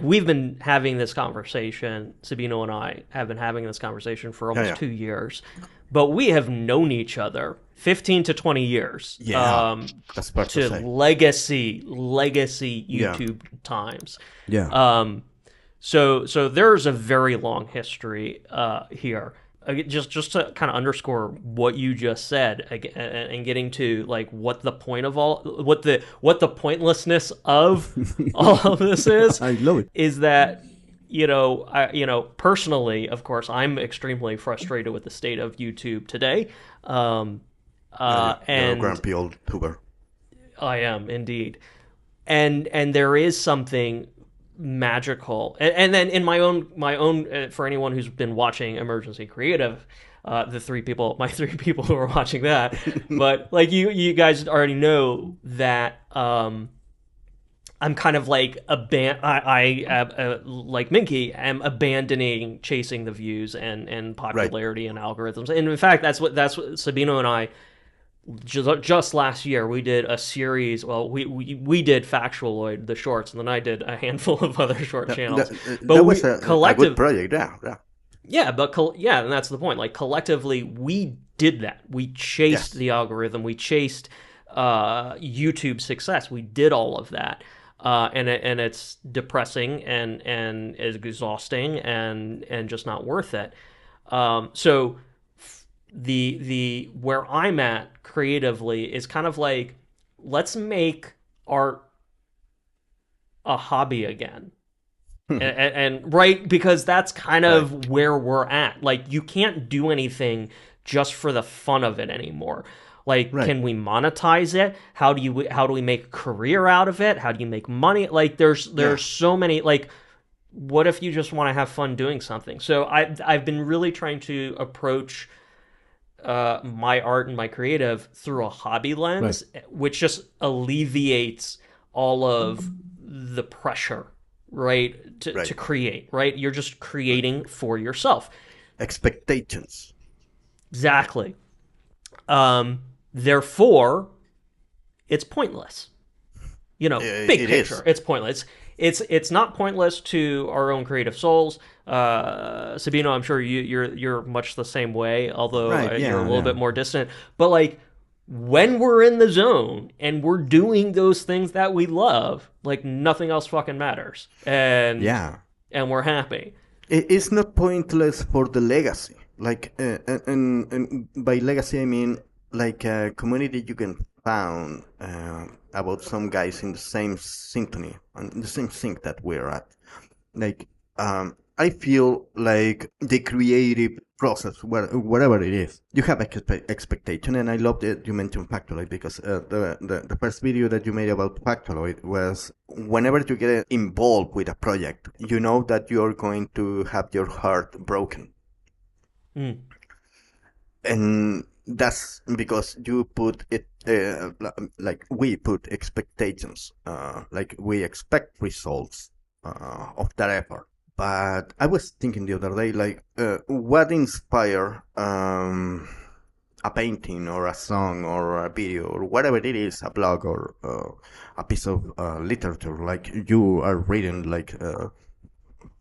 we've been having this conversation, Sabino and I have been having this conversation for Yeah, almost yeah, 2 years, but we have known each other 15 to 20 years, yeah. That's fair to to say. legacy Yeah, YouTube times. yeah. Um, so there's a very long history here. Just to kind of underscore what you just said, and getting to like what the point of all what the pointlessness of all of this I love it. is that personally, of course, I'm extremely frustrated with the state of YouTube today, um, Yeah, yeah. You're a and grumpy old tuber. I am indeed, and there is something magical, and then in my own for anyone who's been watching Emergency Creative, my three people who are watching that, but like you guys already know that I'm kind of like like Minky am abandoning chasing the views and Right. popularity and algorithms, and in fact that's what Sabino and I just last year we did a series. Well, we did Factualoid, the shorts, and then I did a handful of other short That, that, channels. But that was we a good collective, project. Yeah, yeah. yeah, yeah, and that's the point. Like collectively, we did that. We chased Yes. the algorithm. We chased YouTube success. We did all of that. And it's depressing and is exhausting and just not worth it. So the where I'm at creatively is kind of like, let's make art a hobby again. And right, because that's kind Right. of where we're at. Like you can't do anything just for the fun of it anymore. Like, Right. can we monetize it? How do we make a career out of it? How do you make money? Like Yeah. there's so many, like, what if you just want to have fun doing something? So I've been really trying to approach my art and my creative through a hobby Right. lens, which just alleviates all of the pressure, right? To Right. create, right? You're just creating for yourself. Expectations. Exactly. Therefore, it's pointless. Big It picture, is. it's pointless. It's not pointless to our own creative souls. Sabino, I'm sure you're much the same way, although Right. you're a Yeah. little Yeah. bit more distant. But like when we're in the zone and we're doing those things that we love, like nothing else fucking matters, and Yeah. we're happy. It's not pointless for the legacy. Like, and by legacy I mean like a community you can found about some guys in the same symphony and the same sync that we're at. Like, I feel like the creative process, whatever it is, you have expectation, and I love that you mentioned Factoloid because the first video that you made about Factoloid was whenever you get involved with a project, you know that you're going to have your heart broken, Mm. and that's because you put it like we put expectations, like we expect results of that effort. But I was thinking the other day, like, what inspire a painting or a song or a video or whatever it is, a blog or a piece of literature, like you are reading, like,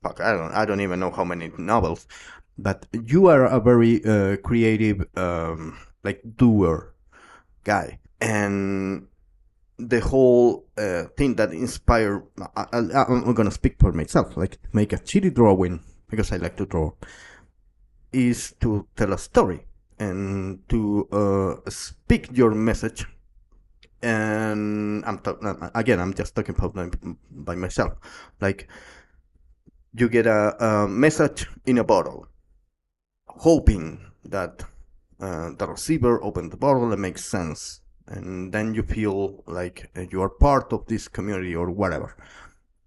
fuck, I don't even know how many novels, but you are a very creative, like doer guy, and the whole thing that inspired I'm gonna speak for myself, like make a shitty drawing because I like to draw, is to tell a story and to speak your message. And again, I'm just talking about by myself. Like, you get a message in a bottle, hoping that the receiver opens the bottle and makes sense, and then you feel like you are part of this community or whatever.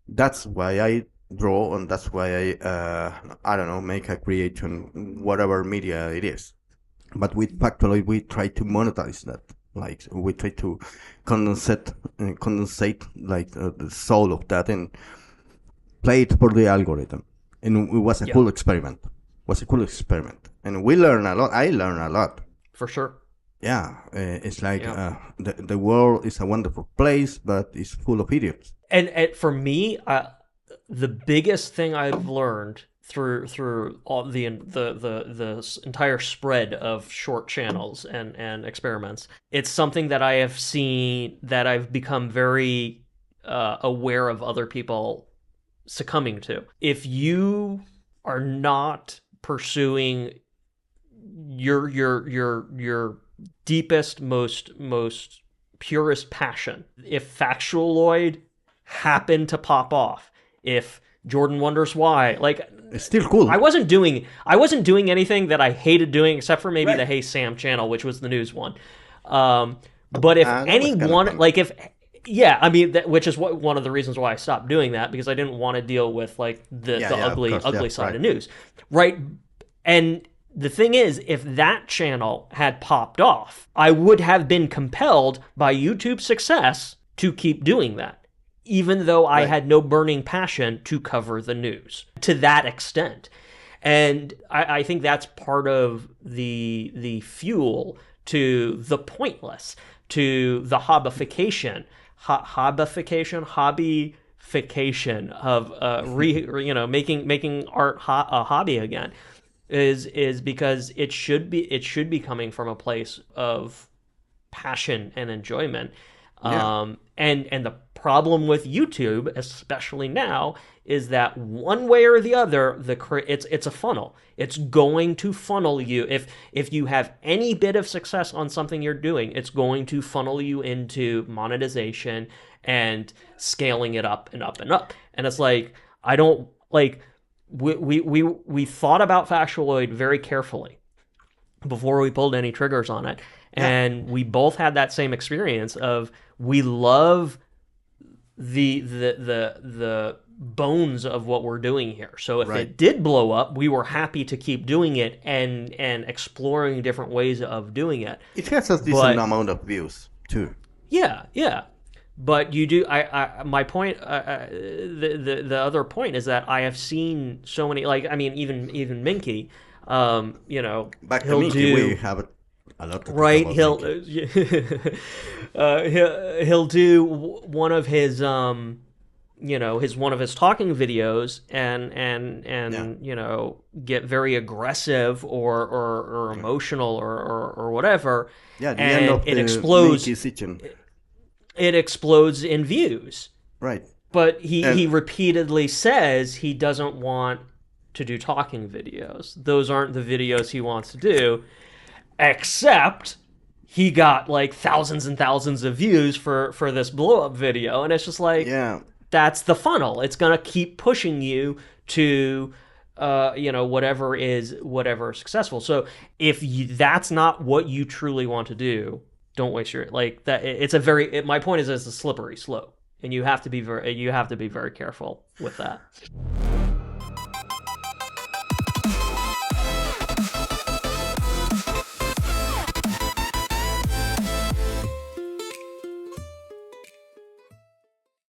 That's why I draw, and that's why I don't know, make a creation, whatever media it is. But with Factoid, we try to monetize that. Like, we try to condensate like the soul of that and play it for the algorithm. And it was a Yeah, cool experiment. Was a cool experiment, and we learn a lot. I learn a lot. for sure. Yeah, it's like Yeah. the world is a wonderful place, but it's full of idiots. And for me, the biggest thing I've learned through all the entire spread of short channels and experiments, it's something that I have seen that I've become very aware of other people succumbing to. If you are not pursuing your deepest, most purest passion, if Factualoid happened to pop off, if Jordan wonders why, like, It's still cool. I wasn't doing anything that I hated doing except for maybe Right. the Hey Sam channel, which was the news one. But if That was kind of anyone, fun. like, if yeah, I mean, which is one of the reasons why I stopped doing that, because I didn't want to deal with like Yeah, the yeah, of course. Yeah, ugly side right. of news, right? And the thing is, if that channel had popped off, I would have been compelled by YouTube's success to keep doing that, even though I Right. had no burning passion to cover the news to that extent. And I think that's part of the fuel to the pointless, to the hobbyfication of making art a hobby again, is because it should be coming from a place of passion and enjoyment. Yeah. And the problem with YouTube, especially now, is that one way or the other, it's a funnel. It's going to funnel you. If you have any bit of success on something you're doing, it's going to funnel you into monetization and scaling it up and up and up. And it's like, I don't like we thought about Factualoid very carefully before we pulled any triggers on it. Yeah. And we both had that same experience of, we love the bones of what we're doing here. So if Right. it did blow up, we were happy to keep doing it and exploring different ways of doing it. It has a decent But amount of views too. yeah, yeah. But you do. My point. The other point is that I have seen so many. Like, I mean, even Minky. Back to He'll Minky, we do have a lot to talk right. about He'll Minky. he'll do one of his one of his talking videos Yeah. and get very aggressive or emotional or whatever, Yeah, the end and of the Minky season. it explodes in views. Right. But And he repeatedly says he doesn't want to do talking videos. Those aren't the videos he wants to do, except he got like thousands and thousands of views for this blow up video, and it's just like, yeah, that's the funnel. It's gonna keep pushing you to whatever is successful. So if that's not what you truly want to do, don't waste your like that. It's a very my point is, it's a slippery slope, and you have to be very careful with that.